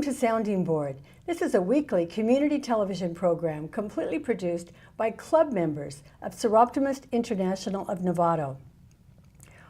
to Sounding Board. This is a weekly community television program completely produced by club members of Seroptimist International of Novato.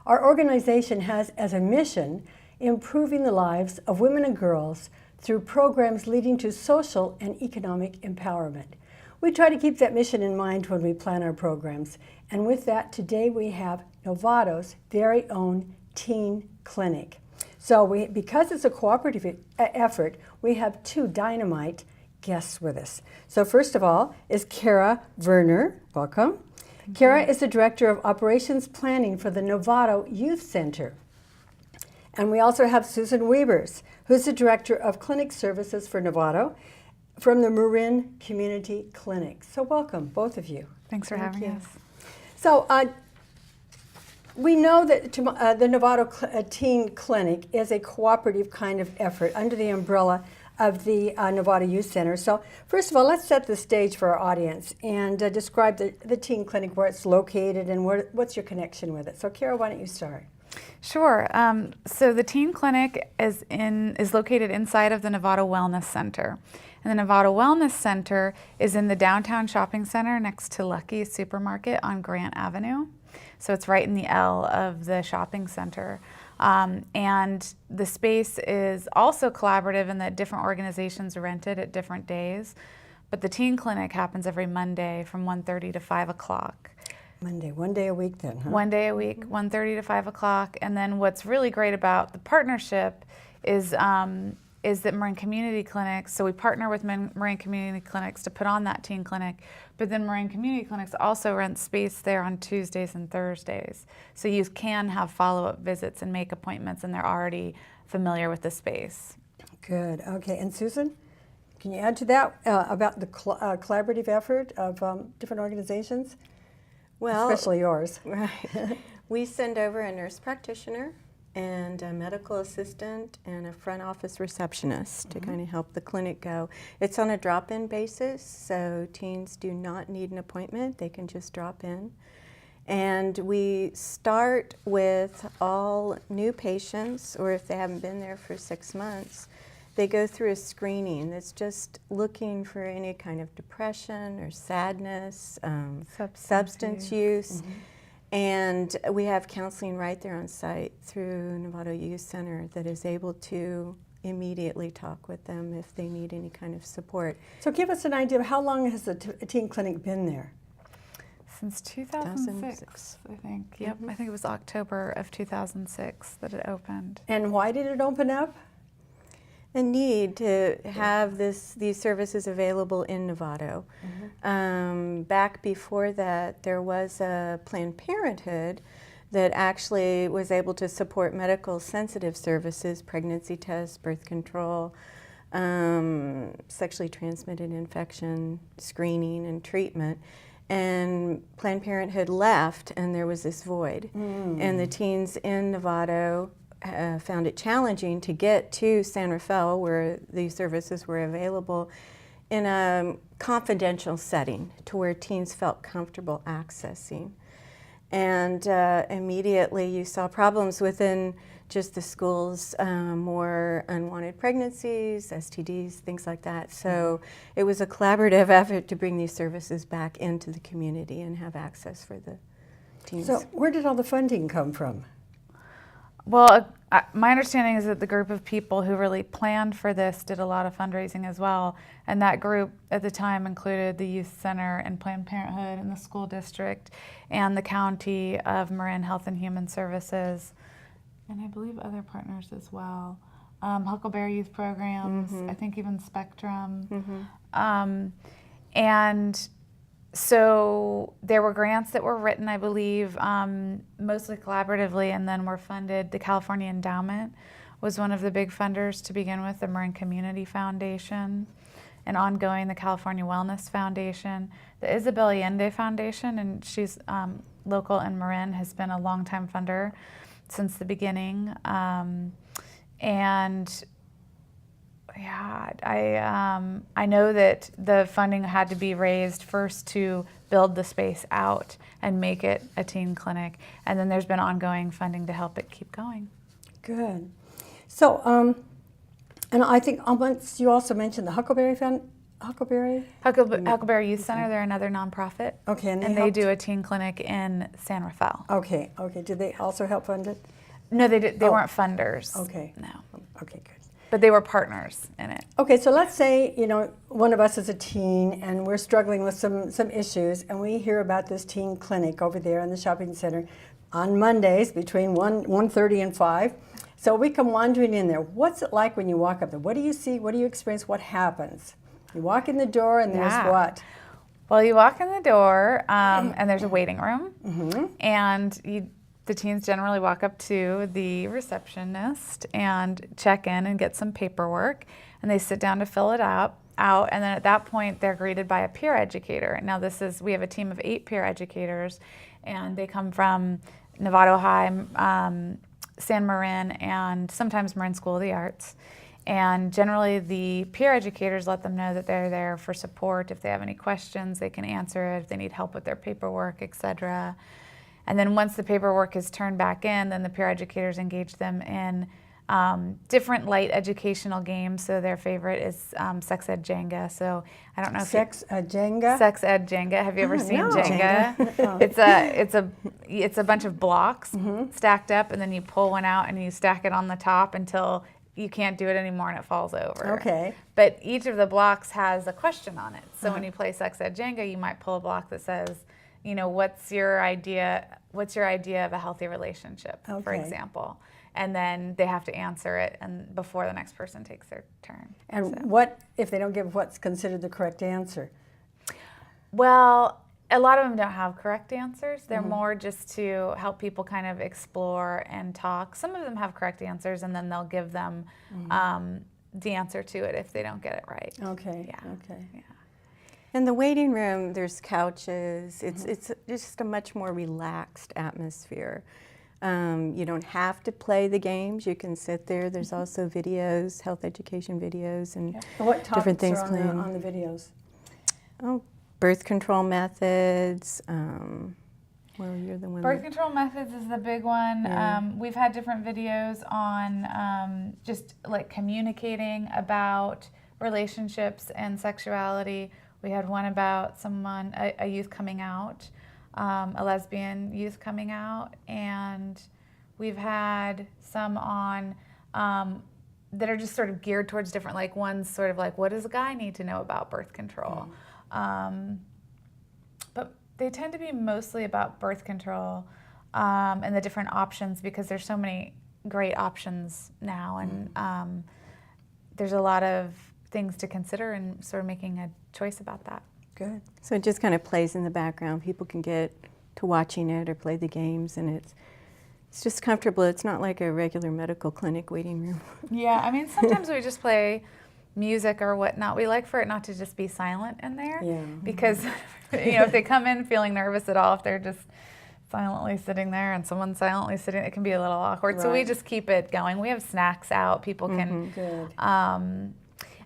Our organization has as a mission improving the lives of women and girls through programs leading to social and economic empowerment. We try to keep that mission in mind when we plan our programs. And with that, today we have Novato's very own teen clinic. So because it's a cooperative effort, we have two dynamite guests with us. So first of all is Kara Verner. Welcome. Kara is the Director of Operations Planning for the Novato Youth Center. And we also have Susan Wiebers, who's the Director of Clinic Services for Novato from the Marin Community Clinic. So welcome, both of you. Thanks for having us. So we know that the Novato Teen Clinic is a cooperative kind of effort under the umbrella of the Novato Youth Center. So first of all, let's set the stage for our audience and describe the Teen Clinic, where it's located and what's your connection with it. So Kara, why don't you start? Sure. So the Teen Clinic is located inside of the Novato Wellness Center. And the Novato Wellness Center is in the downtown shopping center next to Lucky's Supermarket on Grant Avenue. So it's right in the L of the shopping center. And the space is also collaborative in that different organizations rent it at different days. But the Teen Clinic happens every Monday from 1:30 to 5 o'clock. Monday, one day a week then, huh? One day a week, 1:30 to 5 o'clock. And then what's really great about the partnership is that Marin Community Clinics, so we partner with Marin Community Clinics to put on that teen clinic, but then Marin Community Clinics also rent space there on Tuesdays and Thursdays. So you can have follow-up visits and make appointments, and they're already familiar with the space. Good, okay. And Susan, can you add to that about the collaborative effort of different organizations? Well, especially yours. Right. We send over a nurse practitioner and a medical assistant and a front office receptionist to kind of help the clinic go. It's on a drop-in basis, so teens do not need an appointment. They can just drop in. And we start with all new patients, or if they haven't been there for 6 months, they go through a screening that's just looking for any kind of depression or sadness, substance use. And we have counseling right there on site through Novato Youth Center that is able to immediately talk with them if they need any kind of support. So give us an idea of how long has the teen clinic been there? Since 2006, I think. Yep, I think it was October of 2006 that it opened. And why did it open up? A need to have these services available in Novato. Back before that, there was a Planned Parenthood that actually was able to support medical sensitive services, pregnancy tests, birth control, sexually transmitted infection, screening and treatment. And Planned Parenthood left, and there was this void. And the teens in Novato found it challenging to get to San Rafael, where these services were available, in a confidential setting to where teens felt comfortable accessing. And immediately you saw problems within just the schools, more unwanted pregnancies, STDs, things like that. So it was a collaborative effort to bring these services back into the community and have access for the teens. So where did all the funding come from? Well, my understanding is that the group of people who really planned for this did a lot of fundraising as well. And that group at the time included the Youth Center and Planned Parenthood and the school district and the County of Marin Health and Human Services, and I believe other partners as well. Huckleberry Youth Programs, I think even Spectrum. And so there were grants that were written, I believe, mostly collaboratively, and then were funded. The California Endowment was one of the big funders to begin with, the Marin Community Foundation, and ongoing the California Wellness Foundation. The Isabel Allende Foundation, and she's local in Marin, has been a longtime funder since the beginning. And yeah, I know that the funding had to be raised first to build the space out and make it a teen clinic, and then there's been ongoing funding to help it keep going. Good. So And I think once you also mentioned the Huckleberry Huckleberry Youth Center, they're another nonprofit. Okay, and they helped- do a teen clinic in San Rafael. Okay. Did they also help fund it? No, they weren't funders. Okay. No. Okay, good. But they were partners in it. Okay, so let's say, one of us is a teen and we're struggling with some issues, and we hear about this teen clinic over there in the shopping center on Mondays between 1:30 and 5. So we come wandering in there. What's it like when you walk up there? What do you see? What do you experience? What happens? You walk in the door and there's what? Well, you walk in the door and there's a waiting room, and the teens generally walk up to the receptionist and check in and get some paperwork, and they sit down to fill it out, and then at that point they're greeted by a peer educator. Now we have a team of 8 peer educators, and they come from Novato High, San Marin, and sometimes Marin School of the Arts. And generally the peer educators let them know that they're there for support. If they have any questions, they can answer it. If they need help with their paperwork, etc. And then once the paperwork is turned back in, then the peer educators engage them in different light educational games. So their favorite is Sex Ed Jenga. So I don't know if Sex Ed Jenga? Sex Ed Jenga. Have you ever seen no. Jenga? No. It's a bunch of blocks stacked up, and then you pull one out and you stack it on the top until you can't do it anymore and it falls over. Okay. But each of the blocks has a question on it. So when you play Sex Ed Jenga, you might pull a block that says, what's your idea of a healthy relationship, for example. And then they have to answer it before the next person takes their turn. And what if they don't give what's considered the correct answer? Well, a lot of them don't have correct answers. They're more just to help people kind of explore and talk. Some of them have correct answers, and then they'll give them the answer to it if they don't get it right. Okay. Yeah. Okay. Yeah. In the waiting room, there's couches. It's just a much more relaxed atmosphere. You don't have to play the games. You can sit there. There's also videos, health education videos, and What different topics things are playing. on the videos? Birth control methods. Well, you're the one. Birth control methods is the big one. Yeah. We've had different videos on just like communicating about relationships and sexuality. We had one about a youth coming out, a lesbian youth coming out, and we've had some on that are just sort of geared towards different, like one's sort of like, what does a guy need to know about birth control? But they tend to be mostly about birth control and the different options, because there's so many great options now, and there's a lot of things to consider and sort of making a choice about that. Good. So it just kind of plays in the background. People can get to watching it or play the games, and it's just comfortable. It's not like a regular medical clinic waiting room. Yeah, I mean, sometimes we just play music or whatnot. We like for it not to just be silent in there, because if they come in feeling nervous at all, if they're just silently sitting there and someone's silently sitting, it can be a little awkward. So we just keep it going. We have snacks out. People can. Good.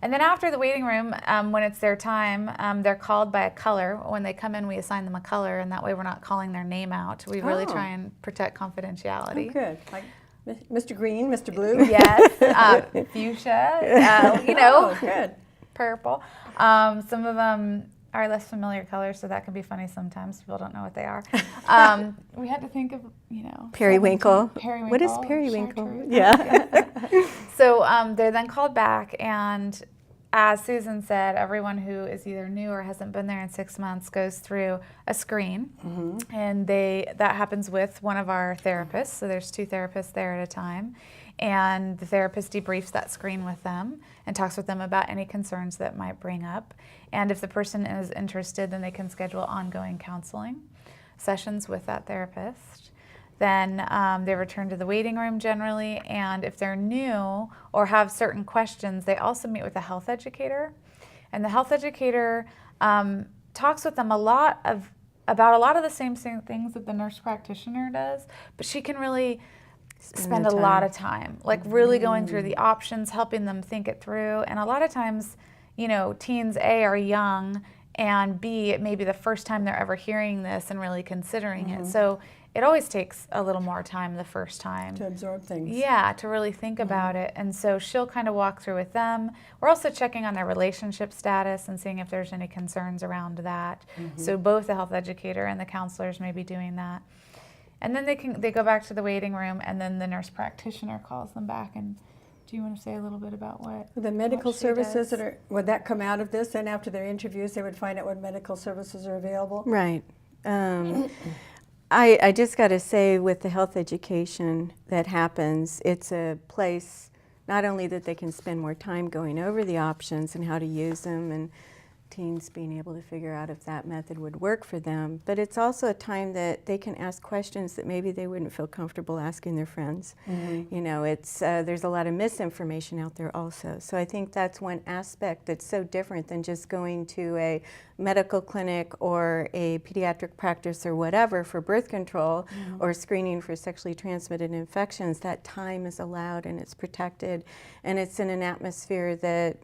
And then after the waiting room, when it's their time, they're called by a color. When they come in, we assign them a color, and that way we're not calling their name out. We really try and protect confidentiality. Oh, good. Like Mr. Green, Mr. Blue? Yes, fuchsia, Good. purple. Some of them are less familiar colors, so that can be funny sometimes. People don't know what they are. We had to think of, Periwinkle. Periwinkle. What is periwinkle? Chartreuse. Yeah. So they're then called back, and as Susan said, everyone who is either new or hasn't been there in 6 months goes through a screen, and that happens with one of our therapists. So there's 2 therapists there at a time, and the therapist debriefs that screen with them and talks with them about any concerns that might bring up. And if the person is interested, then they can schedule ongoing counseling sessions with that therapist. Then they return to the waiting room generally, and if they're new or have certain questions, they also meet with a health educator. And the health educator talks with them about a lot of the same things that the nurse practitioner does, but she can really spend a lot of time, like really going through the options, helping them think it through. And a lot of times, teens are young and B, it may be the first time they're ever hearing this and really considering it. So it always takes a little more time the first time. To absorb things. Yeah, to really think about it. And so she'll kind of walk through with them. We're also checking on their relationship status and seeing if there's any concerns around that. So both the health educator and the counselors may be doing that. And then they go back to the waiting room, and then the nurse practitioner calls them back. And do you want to say a little bit about what The medical what she services does? would that come out of this? And after their interviews, they would find out what medical services are available? Right. I just got to say, with the health education that happens, it's a place not only that they can spend more time going over the options and how to use them, and teens being able to figure out if that method would work for them, but it's also a time that they can ask questions that maybe they wouldn't feel comfortable asking their friends. You know, it's there's a lot of misinformation out there also. So I think that's one aspect that's so different than just going to a medical clinic or a pediatric practice or whatever for birth control or screening for sexually transmitted infections. That time is allowed and it's protected, and it's in an atmosphere that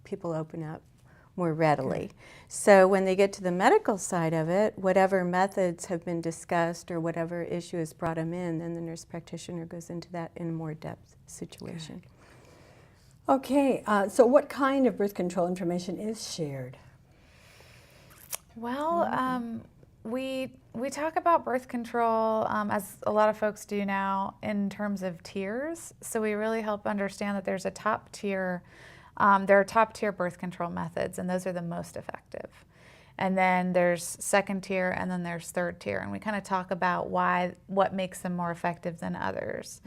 people open up more readily. So when they get to the medical side of it, whatever methods have been discussed or whatever issue has brought them in, then the nurse practitioner goes into that in a more depth situation. Okay, so what kind of birth control information is shared? Well, we talk about birth control, as a lot of folks do now, in terms of tiers. So we really help understand that there's a top tier. There are top tier birth control methods, and those are the most effective. And then there's second tier, and then there's third tier. And we kind of talk about what makes them more effective than others.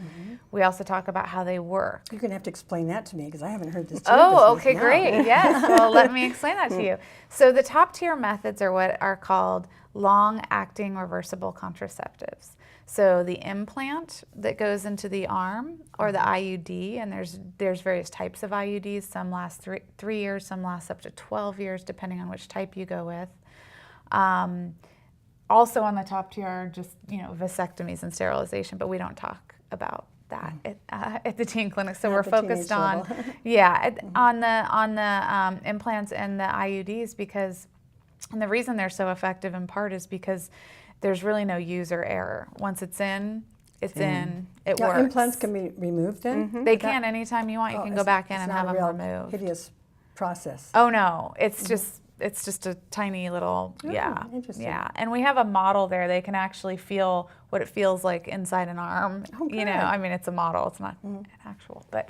We also talk about how they work. You're going to have to explain that to me because I haven't heard this. Oh, okay, great. Yes. Well, let me explain that to you. So the top tier methods are what are called long-acting reversible contraceptives. So the implant that goes into the arm, or the IUD, and there's various types of IUDs. Some last 3 years, some last up to 12 years, depending on which type you go with. Also on the top tier are just, vasectomies and sterilization, but we don't talk about that at the teen clinic. So we're focused on, on the implants and the IUDs, because, and the reason they're so effective in part is because there's really no user error. Once it's in, it works. Implants can be removed then? They can anytime you want. You can go back in and have them removed. Hideous process. Oh no, it's just a tiny little, Interesting. Yeah. And we have a model there. They can actually feel what it feels like inside an arm. Good. I mean, it's a model, it's not actual, but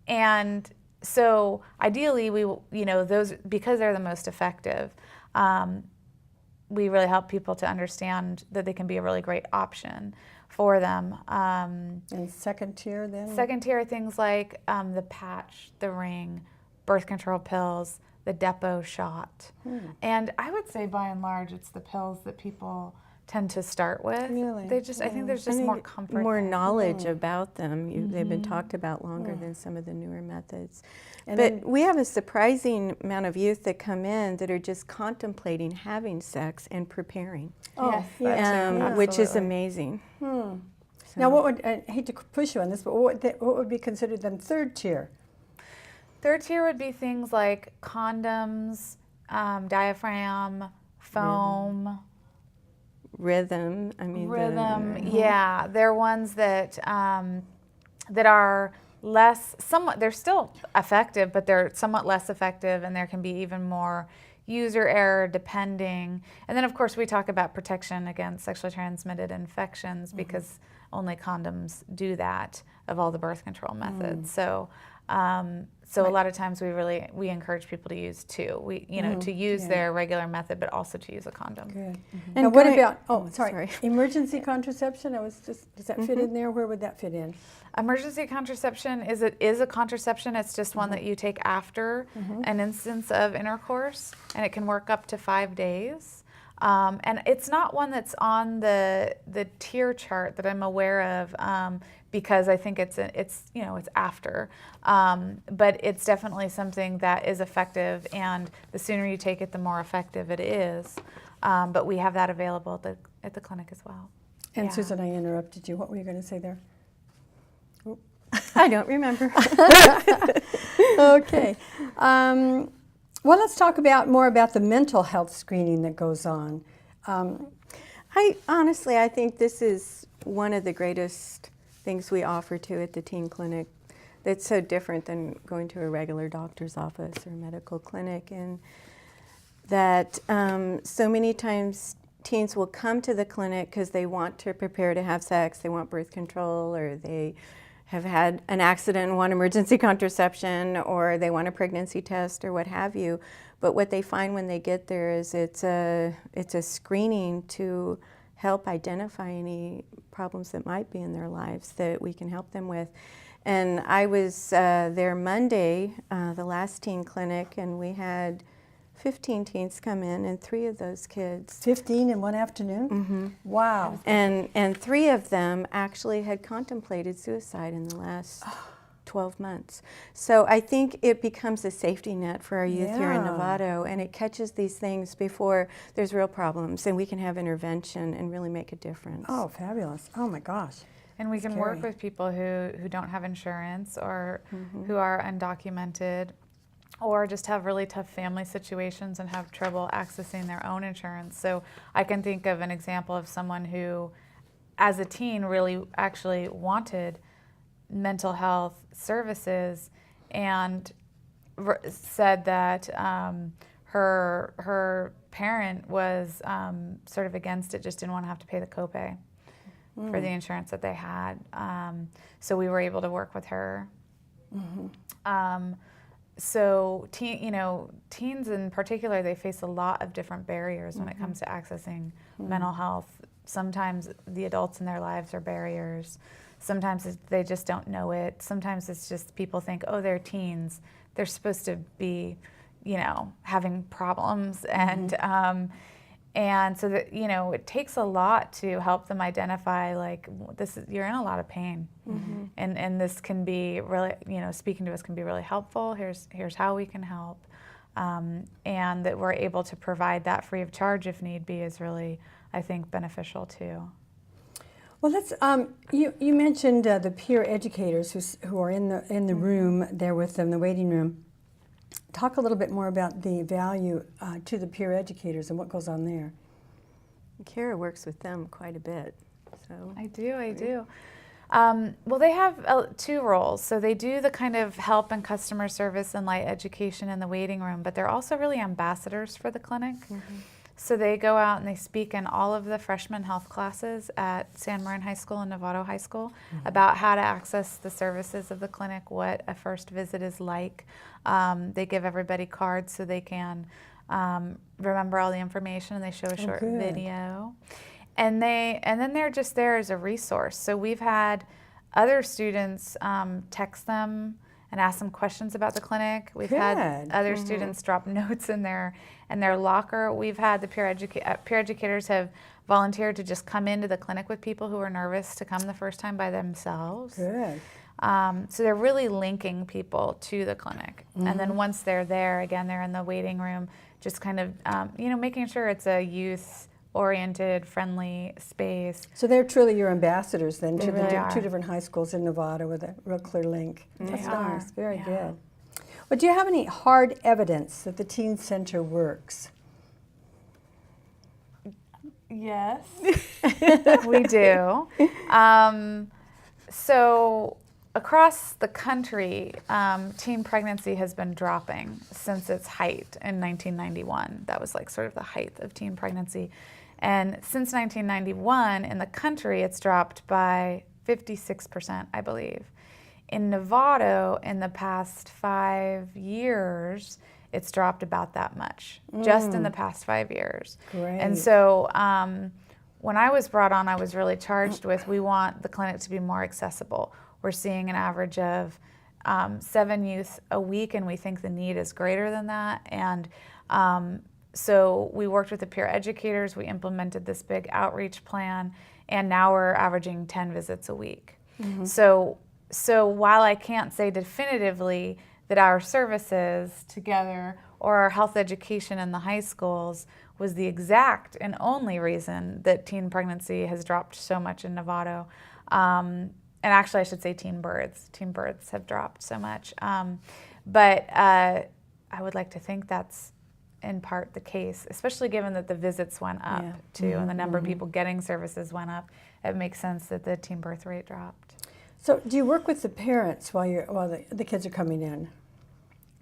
and so ideally those, because they're the most effective, we really help people to understand that they can be a really great option for them. And second tier then? Second tier are things like the patch, the ring, birth control pills, the depot shot. And I would say by and large it's the pills that people tend to start with. Really? I think there's just more comfort. More knowledge about them. They've been talked about longer than some of the newer methods. And but we have a surprising amount of youth that come in that are just contemplating having sex and preparing, which is amazing. So. Now, I hate to push you on this, but what would be considered then third tier? Third tier would be things like condoms, diaphragm, foam. Rhythm. Yeah. They're ones that are they're still effective, but they're somewhat less effective, and there can be even more user error depending. And then of course we talk about protection against sexually transmitted infections, because only condoms do that of all the birth control methods. So a lot of times we encourage people to use two. To use their regular method, but also to use a condom. Good. And what about emergency contraception? Does that fit in there? Where would that fit in? Emergency contraception is a contraception. It's just one that you take after an instance of intercourse, and it can work up to 5 days. And it's not one that's on the tier chart that I'm aware of, because I think it's after. But it's definitely something that is effective, and the sooner you take it, the more effective it is. But we have that available at the clinic as well. And Susan, I interrupted you. What were you going to say there? I don't remember. Okay. Well, let's talk more about the mental health screening that goes on. I think this is one of the greatest things we offer to at the teen clinic that's so different than going to a regular doctor's office or medical clinic, and that so many times teens will come to the clinic because they want to prepare to have sex, they want birth control, or they have had an accident and want emergency contraception, or they want a pregnancy test or what have you. But what they find when they get there is it's a screening to help identify any problems that might be in their lives that we can help them with. And I was there Monday, the last teen clinic, and we had 15 teens come in, and 3 of those kids. 15 in one afternoon? Mm-hmm. Wow. And 3 of them actually had contemplated suicide in the last 12 months. So I think it becomes a safety net for our youth here in Novato, and it catches these things before there's real problems, and we can have intervention and really make a difference. Oh, fabulous. Oh my gosh. And we can work with people who don't have insurance, or who are undocumented, or just have really tough family situations and have trouble accessing their own insurance. So I can think of an example of someone who, as a teen, really actually wanted mental health services, and said that her parent was sort of against it, just didn't want to have to pay the copay for the insurance that they had. So we were able to work with her. So teens in particular, they face a lot of different barriers when it comes to accessing mental health. Sometimes the adults in their lives are barriers. Sometimes they just don't know it. Sometimes it's just people think, oh, they're teens, they're supposed to be, having problems. And so that, it takes a lot to help them identify, like, you're in a lot of pain. And this can be really, speaking to us can be really helpful. Here's how we can help. And that we're able to provide that free of charge if need be is really, I think, beneficial too. Well, let's. You mentioned the peer educators who are in the room there with them, the waiting room. Talk a little bit more about the value to the peer educators and what goes on there. Kara works with them quite a bit. So I do. Well, they have 2 roles. So they do the kind of help and customer service and light education in the waiting room, but they're also really ambassadors for the clinic. So they go out and they speak in all of the freshman health classes at San Marin High School and Novato High School about how to access the services of the clinic, what a first visit is like. They give everybody cards so they can remember all the information, and they show a short video. And then they're just there as a resource. So we've had other students text them and ask them questions about the clinic. We've had other students drop notes in their locker. We've had the peer educators have volunteered to just come into the clinic with people who are nervous to come the first time by themselves. Good. So they're really linking people to the clinic. And then once they're there, again, they're in the waiting room, just kind of, making sure it's a youth-oriented, friendly space. So they're truly your ambassadors then to really the 2 different high schools in Novato with a real clear link. That's nice. Very good. Well, do you have any hard evidence that the Teen Center works? Yes, we do. So across the country, teen pregnancy has been dropping since its height in 1991. That was like sort of the height of teen pregnancy. And since 1991, in the country, it's dropped by 56%, I believe. In Novato, in the past 5 years, it's dropped about that much, just in the past 5 years. Great. And so when I was brought on, I was really charged with, we want the clinic to be more accessible. We're seeing an average of 7 youth a week, and we think the need is greater than that. And so we worked with the peer educators, we implemented this big outreach plan, and now we're averaging 10 visits a week. So while I can't say definitively that our services together or our health education in the high schools was the exact and only reason that teen pregnancy has dropped so much in Novato, and actually I should say teen births have dropped so much. But I would like to think that's in part the case, especially given that the visits went up too, and the number of people getting services went up. It makes sense that the teen birth rate dropped. So do you work with the parents while the kids are coming in?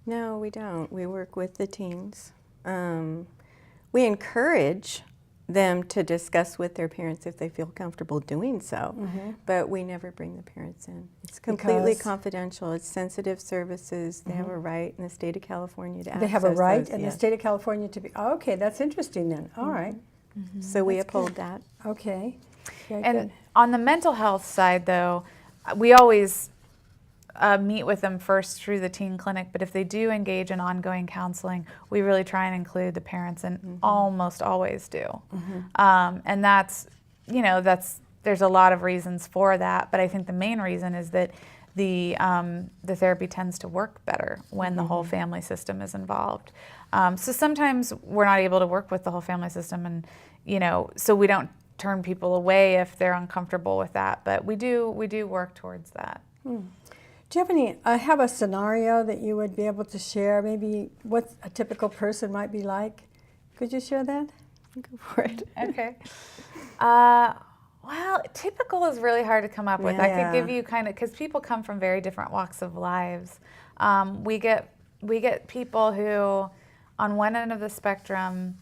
No, we don't. We work with the teens. We encourage them to discuss with their parents if they feel comfortable doing so, but we never bring the parents in. It's completely confidential. It's sensitive services. They have a right in the state of California to access They have a right those, in the state of California to be, oh, okay, that's interesting then. All right. So we uphold that. Okay. Very And good. on the mental health side, though, we always meet with them first through the teen clinic, but if they do engage in ongoing counseling, we really try and include the parents, and almost always do. And that's, there's a lot of reasons for that, but I think the main reason is that the therapy tends to work better when the whole family system is involved. So sometimes we're not able to work with the whole family system, and so we don't turn people away if they're uncomfortable with that, but we do work towards that. Do you have a scenario that you would be able to share? Maybe what a typical person might be like? Could you share that? Go for it. Okay. Well, typical is really hard to come up with. I could give you because people come from very different walks of lives. We get people who, on one end of the spectrum,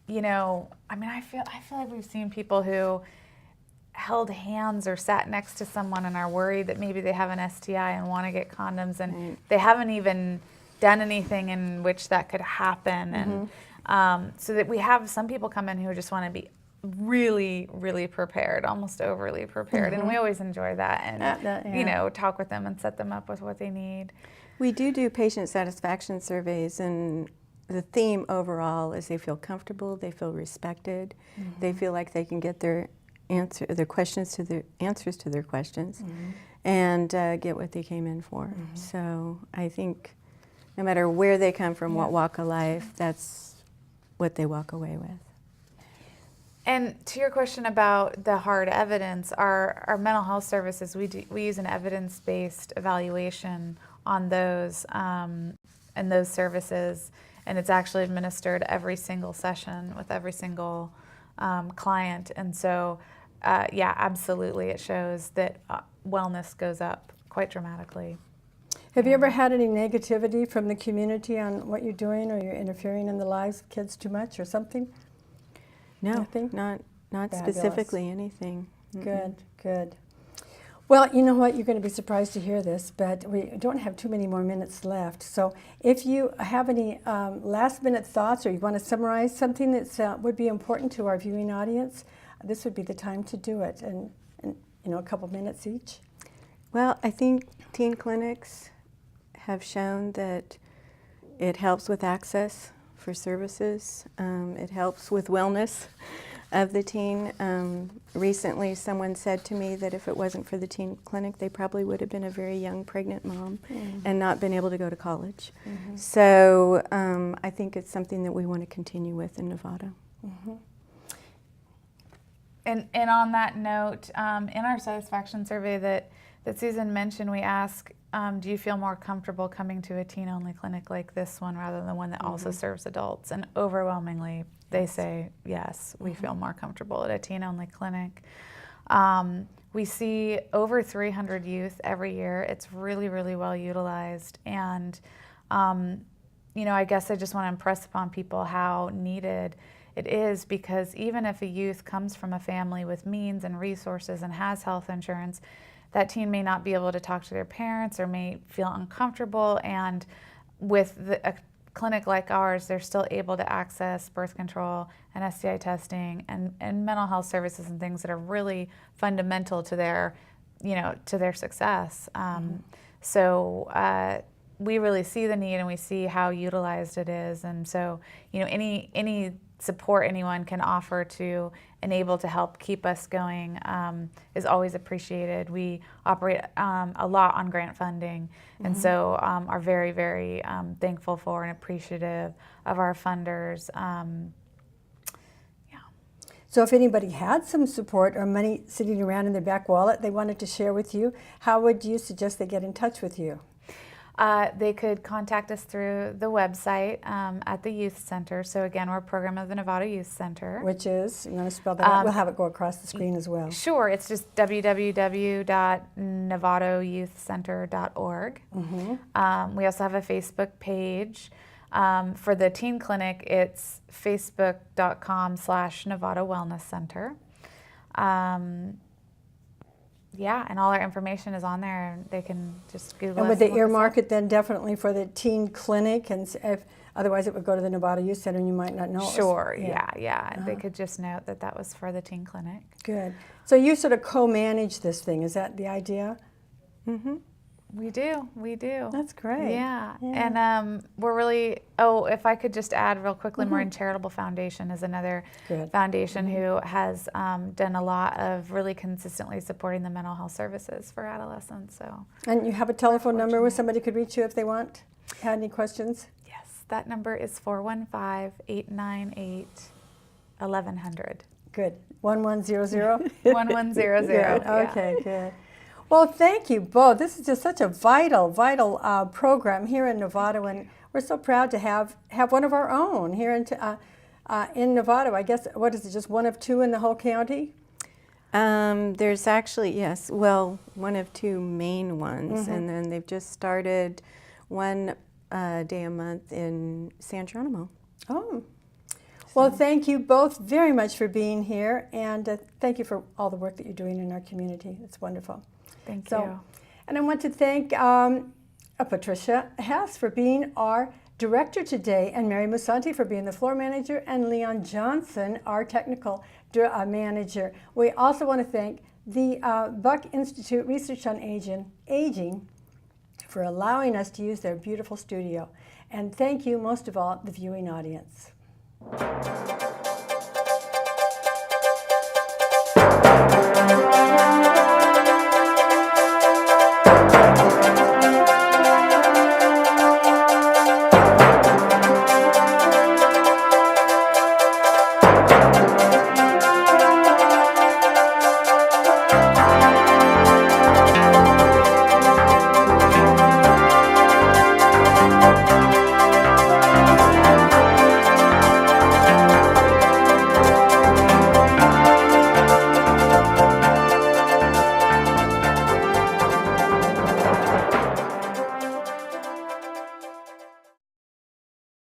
I feel like we've seen people who held hands or sat next to someone and are worried that maybe they have an STI and want to get condoms, and they haven't even done anything in which that could happen. And so that we have some people come in who just want to be really, really prepared, almost overly prepared. And we always enjoy that and, talk with them and set them up with what they need. We do patient satisfaction surveys, and the theme overall is they feel comfortable, they feel respected, they feel like they can get their answers to their questions, and get what they came in for. So I think no matter where they come from, what walk of life, that's what they walk away with. And to your question about the hard evidence, our mental health services, we use an evidence-based evaluation on those and those services, and it's actually administered every single session with every single client. And so, absolutely, it shows that wellness goes up quite dramatically. Have you ever had any negativity from the community on what you're doing, or you're interfering in the lives of kids too much or something? No, Nothing? not specifically anything. Good. Well, you know what? You're going to be surprised to hear this, but we don't have too many more minutes left. So if you have any last-minute thoughts, or you want to summarize something that would be important to our viewing audience, this would be the time to do it, and a couple minutes each. Well, I think teen clinics have shown that it helps with access for services. It helps with wellness of the teen. Recently, someone said to me that if it wasn't for the teen clinic, they probably would have been a very young pregnant mom and not been able to go to college. So I think it's something that we want to continue with in Novato. And on that note, in our satisfaction survey that Susan mentioned, we ask, do you feel more comfortable coming to a teen-only clinic like this one rather than one that also serves adults? And overwhelmingly, they say, yes, we feel more comfortable at a teen-only clinic. We see over 300 youth every year. It's really, really well utilized. And, I guess I just want to impress upon people how needed it is, because even if a youth comes from a family with means and resources and has health insurance, that teen may not be able to talk to their parents or may feel uncomfortable. And with a clinic like ours, they're still able to access birth control and STI testing and mental health services and things that are really fundamental to their, to their success. So we really see the need, and we see how utilized it is. And so, any support anyone can offer to enable to help keep us going is always appreciated. We operate a lot on grant funding, and so are very, very thankful for and appreciative of our funders. So if anybody had some support or money sitting around in their back wallet they wanted to share with you, how would you suggest they get in touch with you? They could contact us through the website at the Youth Center. So again, we're a program of the Novato Youth Center. Which is, you want to spell that out? We'll have it go across the screen as well. Sure, it's just www.novatoyouthcenter.org. We also have a Facebook page. For the teen clinic, it's facebook.com/Novato Wellness Center. Yeah, and all our information is on there, and they can just Google And us. would they look us earmark up. it then definitely for the teen clinic, and if otherwise it would go to the Novato Youth Center, and you might not know. It was- Sure, yeah. They could just note that that was for the teen clinic. Good. So you sort of co-manage this thing. Is that the idea? We do. That's great. Yeah. And we're really, if I could just add real quickly, Maureen Charitable Foundation is another Good. foundation who has done a lot of really consistently supporting the mental health services for adolescents. So. And you have a telephone number where somebody could reach you if they had any questions? Yes, that number is 415-898-1100. Good. 1100? 1100. Good. Yeah. Okay, good. Well, thank you both. This is just such a vital program here in Novato, and we're so proud to have one of our own here in Novato. I guess, what is it, just one of two in the whole county? There's actually, yes, well, one of two main ones, and then they've just started one day a month in San Geronimo. Oh. Well, thank you both very much for being here, and thank you for all the work that you're doing in our community. It's wonderful. Thank you. And I want to thank Patricia Hess for being our director today, and Mary Musanti for being the floor manager, and Leon Johnson, our technical manager. We also want to thank the Buck Institute Research on Aging for allowing us to use their beautiful studio. And thank you, most of all, the viewing audience.